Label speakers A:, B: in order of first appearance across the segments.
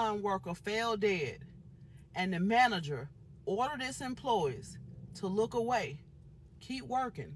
A: Amazon worker fell dead, and the manager ordered his employees to look away, keep working,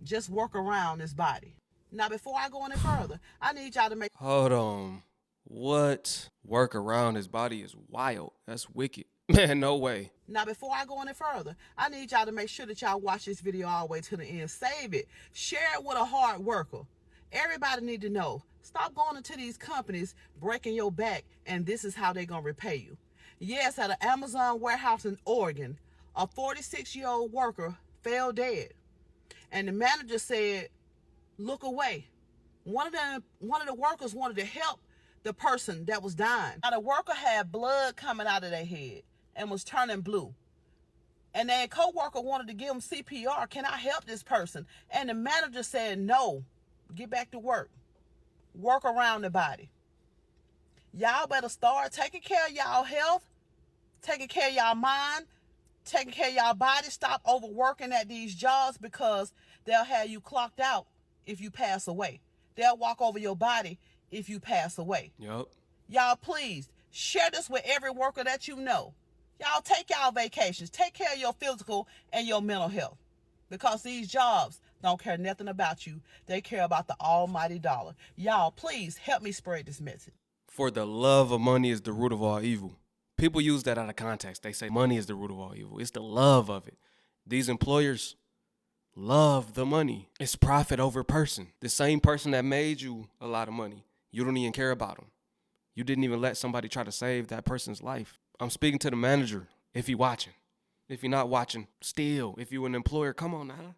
A: just work around his body. Now, before I go any further, I need y'all to make...
B: Hold on. What? Work around his body is wild. That's wicked. Man, no way.
A: Now, before I go any further, I need y'all to make sure that y'all watch this video all the way to the end. Save it. Share it with a hard worker. Everybody need to know. Stop going into these companies, breaking your back, and this is how they're going to repay you. Yes, at an Amazon warehouse in Oregon, a 46-year-old worker fell dead. And the manager said, look away. One of the workers wanted to help the person that was dying. Now, the worker had blood coming out of their head and was turning blue. And their co-worker wanted to give him CPR. Can I help this person? And the manager said, no, get back to work. Work around the body. Y'all better start taking care of y'all health, taking care of y'all mind, taking care of y'all body. Stop overworking at these jobs, because they'll have you clocked out if you pass away. They'll walk over your body if you pass away.
B: Yup.
A: Y'all, please share this with every worker that you know. Y'all take y'all vacations. Take care of your physical and your mental health, because these jobs don't care nothing about you. They care about the almighty dollar. Y'all, please help me spread this message.
B: For the love of money is the root of all evil. People use that out of context. They say money is the root of all evil. It's the love of it. These employers love the money. It's profit over person. The same person that made you a lot of money, you don't even care about them. You didn't even let somebody try to save that person's life. I'm speaking to the manager, if you're watching. If you're not watching, still, if you're an employer, come on now.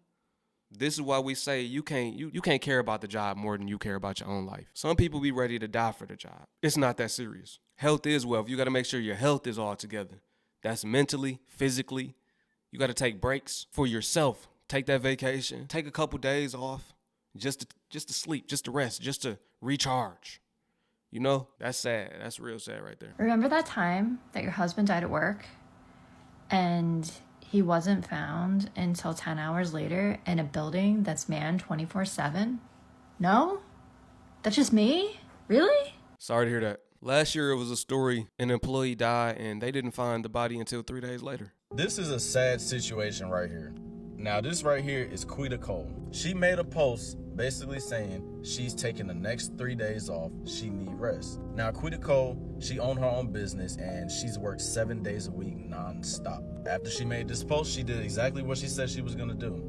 B: This is why we say you can't care about the job more than you care about your own life. Some people be ready to die for the job. It's not that serious. Health is wealth. You got to make sure your health is all together. That's mentally, physically. You got to take breaks for yourself. Take that vacation. Take a couple days off just to sleep, just to rest, just to recharge. You know, that's sad. That's real sad right there.
C: Remember that time that your husband died at work and he wasn't found until 10 hours later in a building that's manned 24/7? No? That's just me? Really?
B: Sorry to hear that. Last year, it was a story. An employee died and they didn't find the body until 3 days later.
D: This is a sad situation right here. Now, this right here is Quita Cole. She made a post basically saying she's taking the next 3 days off. She need rest. Now, Quita Cole, she owned her own business and she's worked 7 days a week non-stop. After she made this post, she did exactly what she said she was gonna do.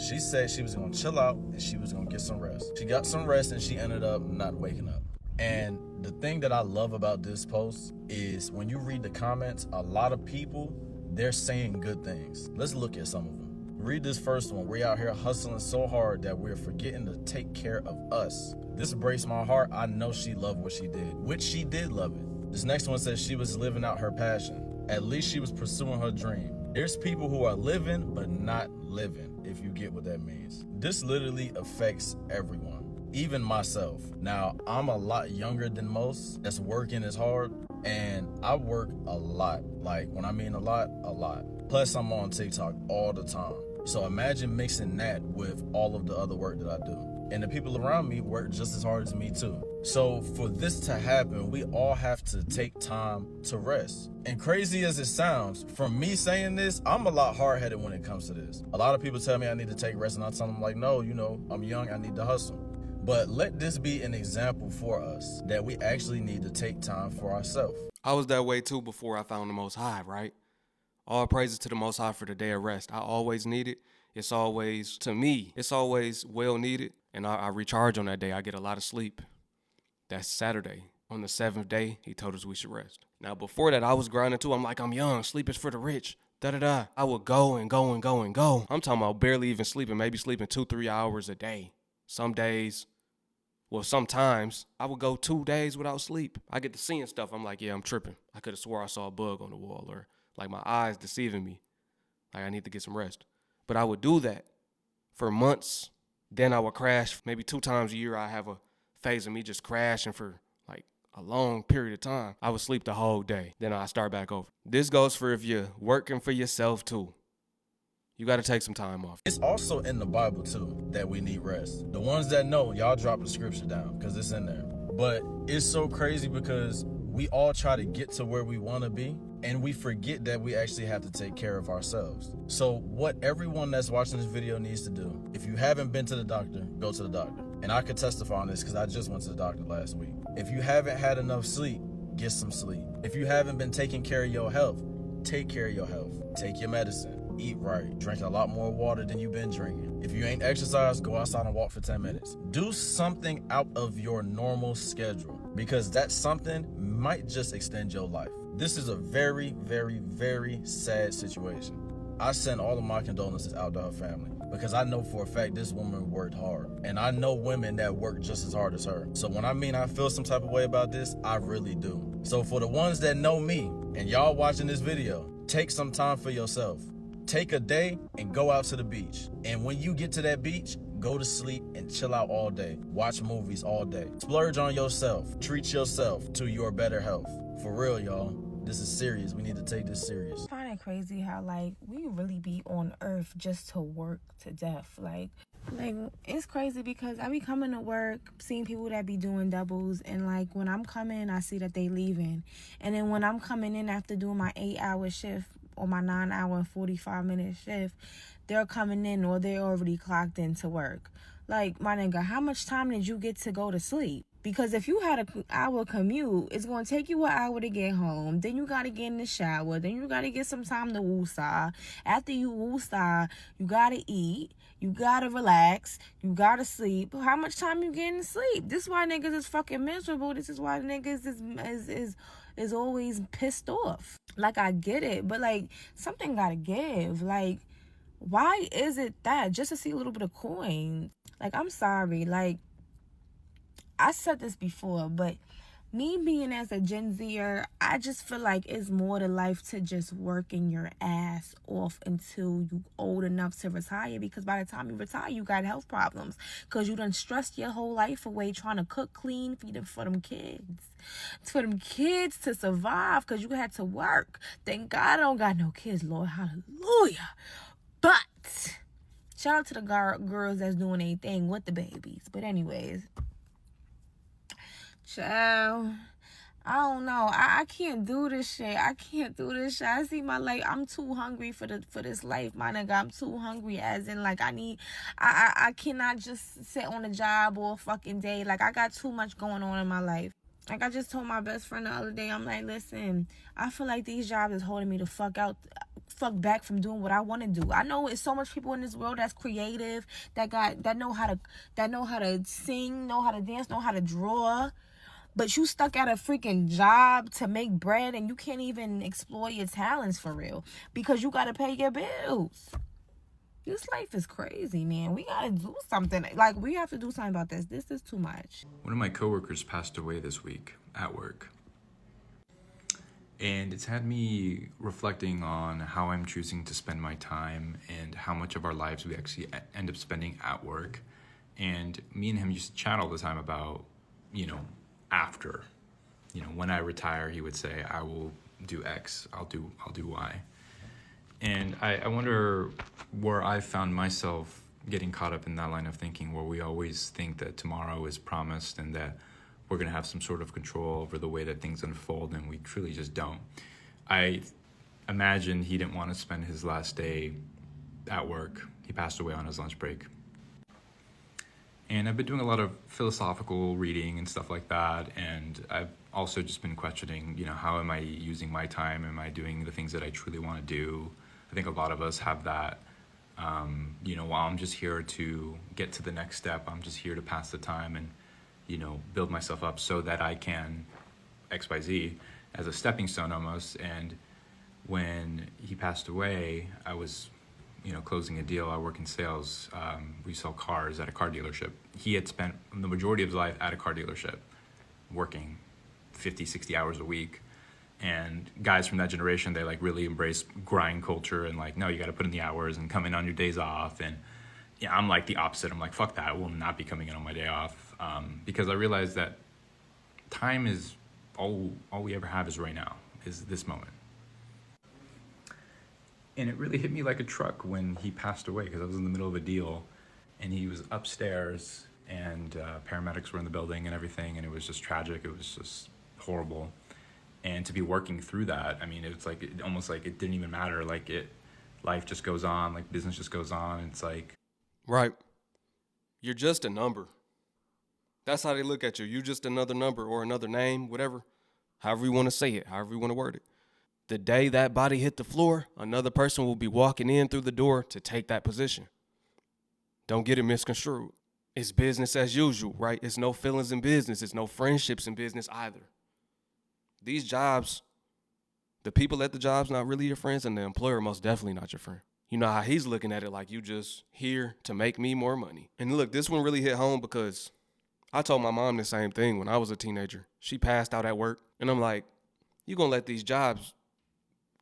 D: She said she was gonna chill out and she was gonna get some rest. She got some rest and she ended up not waking up. And the thing that I love about this post is when you read the comments, a lot of people, they're saying good things. Let's look at some of them. Read this first one. We're out here hustling so hard that we're forgetting to take care of us. This breaks my heart. I know she loved what she did, which she did love it. This next one says she was living out her passion. At least she was pursuing her dream. There's people who are living but not living, if you get what that means. This literally affects everyone, even myself. Now, I'm a lot younger than most that's working as hard, and I work a lot. Like, when I mean a lot, a lot. Plus, I'm on TikTok all the time. So imagine mixing that with all of the other work that I do. And the people around me work just as hard as me too. So for this to happen, we all have to take time to rest. And crazy as it sounds, from me saying this, I'm a lot hard-headed when it comes to this. A lot of people tell me I need to take rest, and I tell them like, no, you know, I'm young, I need to hustle. But let this be an example for us that we actually need to take time for ourselves.
B: I was that way too before I found the Most High, right? All praises to the Most High for the day of rest. I always need it. It's always, to me, it's always well needed. And I recharge on that day. I get a lot of sleep. That's Saturday. On the 7th day, he told us we should rest. Now, before that, I was grinding too. I'm like, I'm young. Sleep is for the rich. Da-da-da. I would go and go and go and go. I'm talking about barely even sleeping, maybe sleeping 2-3 hours a day. Some days, well, sometimes I would go 2 days without sleep. I get to seeing stuff. I'm like, yeah, I'm tripping. I could have swore I saw a bug on the wall, or like my eyes deceiving me. Like I need to get some rest. But I would do that for months. Then I would crash. Maybe 2 times a year I have a phase of me just crashing for like a long period of time. I would sleep the whole day. Then I start back over. This goes for if you're working for yourself too. You got to take some time off.
D: It's also in the Bible too that we need rest. The ones that know, y'all drop the scripture down because it's in there. But it's so crazy because We all try to get to where we want to be, and we forget that we actually have to take care of ourselves. So what everyone that's watching this video needs to do, if you haven't been to the doctor, go to the doctor. And I could testify on this because I just went to the doctor last week. If you haven't had enough sleep, get some sleep. If you haven't been taking care of your health, take care of your health. Take your medicine. Eat right. Drink a lot more water than you've been drinking. If you ain't exercised, go outside and walk for 10 minutes. Do something out of your normal schedule, because that something might just extend your life. This is a very, very, very sad situation. I send all of my condolences out to her family, because I know for a fact this woman worked hard. And I know women that work just as hard as her. So when I mean I feel some type of way about this, I really do. So for the ones that know me, and y'all watching this video, take some time for yourself. Take a day and go out to the beach. And when you get to that beach, go to sleep and chill out all day. Watch movies all day. Splurge on yourself. Treat yourself to your better health. For real, y'all. This is serious. We need to take this serious.
E: I find it crazy how, like, we really be on earth just to work to death. Like, it's crazy because I be coming to work, seeing people that be doing doubles, and, like, when I'm coming, I see that they leaving. And then when I'm coming in after doing my 8-hour shift or my 9-hour and 45-minute shift, they're coming in or they're already clocked into work. Like, my nigga, how much time did you get to go to sleep? Because if you had an hour commute, it's going to take you an hour to get home. Then you got to get in the shower. Then you got to get some time to woosah. After you woosah, you got to eat. You got to relax. You got to sleep. How much time you getting to sleep? This is why niggas is fucking miserable. This is why niggas is always pissed off. Like, I get it. But, like, something got to give. Like, why is it that? Just to see a little bit of coin. Like, I'm sorry. Like, I said this before, but me being as a Gen Zer, I just feel like it's more to life to just working your ass off until you old enough to retire, because by the time you retire, you got health problems because you done stressed your whole life away trying to cook, clean, feed for them kids. It's for them kids to survive because you had to work. Thank God I don't got no kids, Lord. Hallelujah. But shout out to the girls that's doing their thing with the babies. But anyways, child, I don't know. I can't do this shit. I can't do this shit. I see my life. I'm too hungry for this life, my nigga. I'm too hungry, as in, like, I cannot just sit on a job all fucking day. Like, I got too much going on in my life. Like, I just told my best friend the other day, I'm like, listen, I feel like these jobs is holding me the fuck back from doing what I want to do. I know it's so much people in this world that's creative, that know how to sing, know how to dance, know how to draw. But you stuck at a freaking job to make bread and you can't even explore your talents for real because you got to pay your bills. This life is crazy, man. We got to do something. Like, we have to do something about this. This is too much.
F: One of my coworkers passed away this week at work. And it's had me reflecting on how I'm choosing to spend my time and how much of our lives we actually end up spending at work. And me and him used to chat all the time about, after, when I retire, he would say, I will do X, I'll do Y. And I wonder where I found myself getting caught up in that line of thinking, where we always think that tomorrow is promised and that we're going to have some sort of control over the way that things unfold, and we truly just don't. I imagine he didn't want to spend his last day at work. He passed away on his lunch break. And I've been doing a lot of philosophical reading and stuff like that, and I've also just been questioning, how am I using my time? Am I doing the things that I truly want to do? I think a lot of us have that, while I'm just here to get to the next step, I'm just here to pass the time and, build myself up so that I can XYZ as a stepping stone almost. And when he passed away, I was closing a deal. I work in sales. We sell cars at a car dealership. He had spent the majority of his life at a car dealership, working 50, 60 hours a week. And guys from that generation, they really embrace grind culture and no, you got to put in the hours and come in on your days off. And I'm the opposite. I'm fuck that. I will not be coming in on my day off because I realized that time is all we ever have is right now, is this moment. And it really hit me like a truck when he passed away, because I was in the middle of a deal and he was upstairs and paramedics were in the building and everything, and it was just tragic. It was just horrible. And to be working through that, I mean, it's like almost like it didn't even matter. Like life just goes on, like business just goes on. It's like,
B: Right. You're just a number. That's how they look at you. You're just another number or another name, whatever. However you want to say it, however you want to word it. The day that body hit the floor, another person will be walking in through the door to take that position. Don't get it misconstrued. It's business as usual, right? It's no feelings in business. It's no friendships in business either. These jobs, the people at the job's not really your friends, and the employer most definitely not your friend. You know how he's looking at it, like you just here to make me more money. And look, this one really hit home because I told my mom the same thing when I was a teenager. She passed out at work, and I'm like, you gonna let these jobs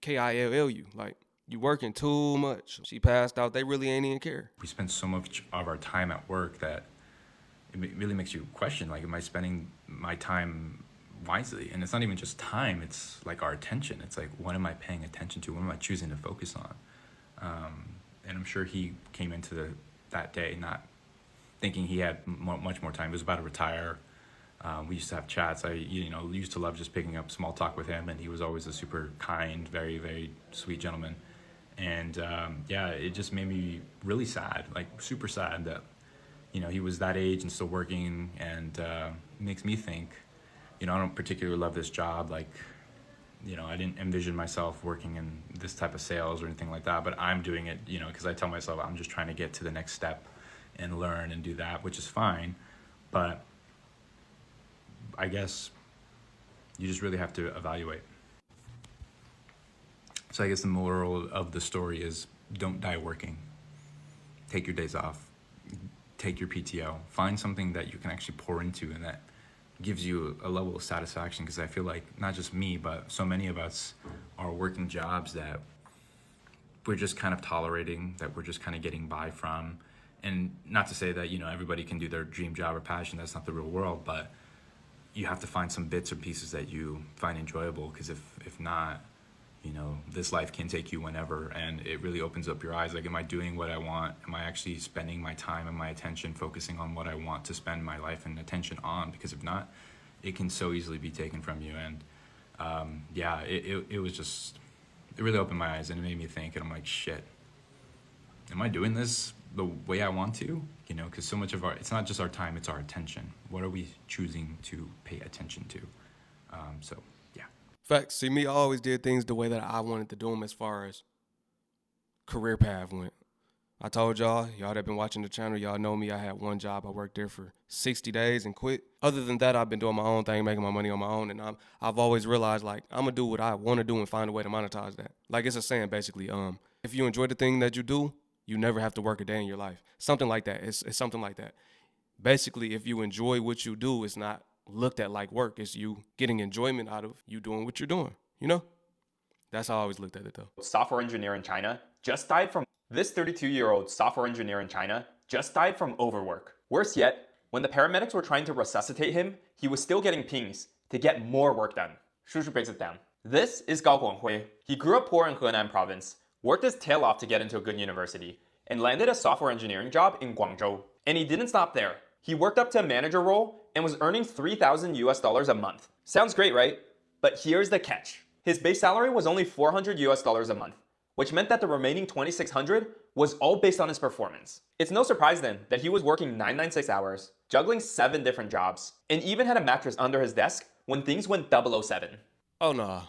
B: kill you? Like, you working too much. She passed out. They really ain't even care.
F: we spend so much of our time at work that it really makes you question, like, am I spending my time wisely? And it's not even just time, it's like our attention. It's like, what am I paying attention to? What am I choosing to focus on? And I'm sure he came into that day not thinking he had much more time. He was about to retire. We used to have chats. I used to love just picking up small talk with him, and he was always a super kind, very, very sweet gentleman. And it just made me really sad, like super sad that, he was that age and still working, and makes me think, I don't particularly love this job. Like, I didn't envision myself working in this type of sales or anything like that, but I'm doing it, because I tell myself I'm just trying to get to the next step and learn and do that, which is fine. But I guess you just really have to evaluate. So I guess the moral of the story is, don't die working. Take your days off. Take your PTO. Find something that you can actually pour into and that gives you a level of satisfaction, because I feel like not just me, but so many of us are working jobs that we're just kind of tolerating, that we're just kind of getting by from. And not to say that, everybody can do their dream job or passion. That's not the real world, but you have to find some bits or pieces that you find enjoyable, because if not, this life can take you whenever, and it really opens up your eyes. Like, am I doing what I want? Am I actually spending my time and my attention focusing on what I want to spend my life and attention on? Because if not, it can so easily be taken from you. And it was just, it really opened my eyes, and it made me think, and I'm like, shit, am I doing this the way I want to? Because so much of it's not just our time, it's our attention. What are we choosing to pay attention to? Yeah.
B: Facts. See, me, I always did things the way that I wanted to do them as far as career path went. I told y'all that been watching the channel, y'all know me. I had one job. I worked there for 60 days and quit. Other than that, I've been doing my own thing, making my money on my own. And I've always realized, like, I'm going to do what I want to do and find a way to monetize that. Like, it's a saying, basically, if you enjoy the thing that you do, you never have to work a day in your life. Something like that. It's something like that. Basically, if you enjoy what you do, it's not looked at like work. It's you getting enjoyment out of you doing what you're doing, That's how I always looked at it, though.
G: Software engineer in China just died from... This 32-year-old software engineer in China just died from overwork. Worse yet, when the paramedics were trying to resuscitate him, he was still getting pings to get more work done. Shushu breaks it down. This is Gao Guanghui. He grew up poor in Henan province, worked his tail off to get into a good university, and landed a software engineering job in Guangzhou. And he didn't stop there. He worked up to a manager role and was earning $3,000 a month. Sounds great, right? But here's the catch. His base salary was only $400 a month, which meant that the remaining $2,600 was all based on his performance. It's no surprise then that he was working 996 hours, juggling 7 different jobs, and even had a mattress under his desk when things went 007.
B: Oh, nah.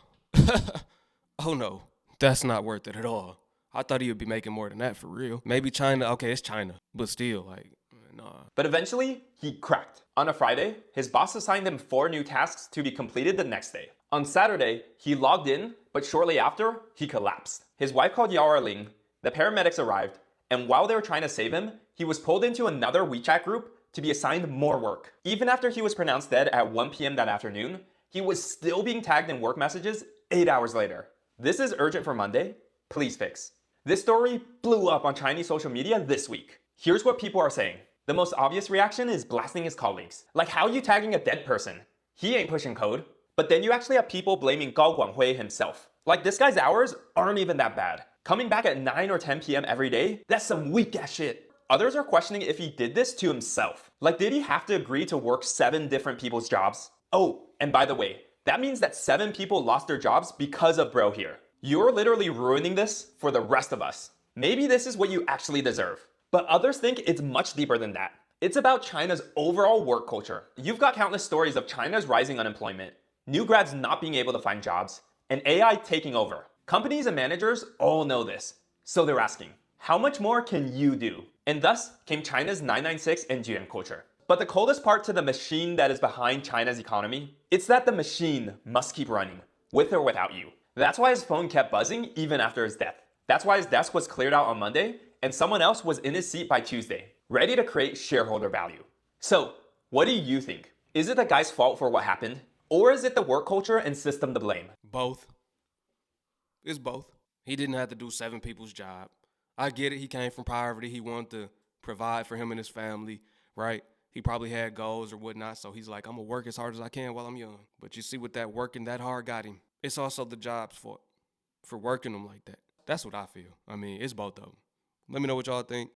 B: Oh, no. That's not worth it at all. I thought he would be making more than that for real. Maybe China. Okay, it's China. But still, like, nah.
G: But eventually, he cracked. On a Friday, his boss assigned him 4 new tasks to be completed the next day. On Saturday, he logged in, but shortly after, he collapsed. His wife called Yao Erling, the paramedics arrived, and while they were trying to save him, he was pulled into another WeChat group to be assigned more work. Even after he was pronounced dead at 1 p.m. that afternoon, he was still being tagged in work messages 8 hours later. This is urgent for Monday. Please fix. This story blew up on Chinese social media this week. Here's what people are saying. The most obvious reaction is blasting his colleagues. Like, how are you tagging a dead person? He ain't pushing code. But then you actually have people blaming Gao Guanghui himself. Like, this guy's hours aren't even that bad. Coming back at 9 or 10 p.m. every day, that's some weak ass shit. Others are questioning if he did this to himself. Like, did he have to agree to work 7 different people's jobs? Oh, and by the way, That means that 7 people lost their jobs because of bro here. You're literally ruining this for the rest of us. Maybe this is what you actually deserve. But others think it's much deeper than that. It's about China's overall work culture. You've got countless stories of China's rising unemployment, new grads not being able to find jobs, and AI taking over. Companies and managers all know this. So they're asking, how much more can you do? And thus came China's 996 and GM culture. But the coldest part to the machine that is behind China's economy, it's that the machine must keep running, with or without you. That's why his phone kept buzzing even after his death. That's why his desk was cleared out on Monday, and someone else was in his seat by Tuesday, ready to create shareholder value. So, what do you think? Is it the guy's fault for what happened? Or is it the work culture and system to blame?
B: Both. It's both. He didn't have to do 7 people's job. I get it. He came from poverty. He wanted to provide for him and his family, right? He probably had goals or whatnot, so he's like, I'm going to work as hard as I can while I'm young. But you see what that working that hard got him. It's also the job's fault for working them like that. That's what I feel. I mean, it's both of them. Let me know what y'all think.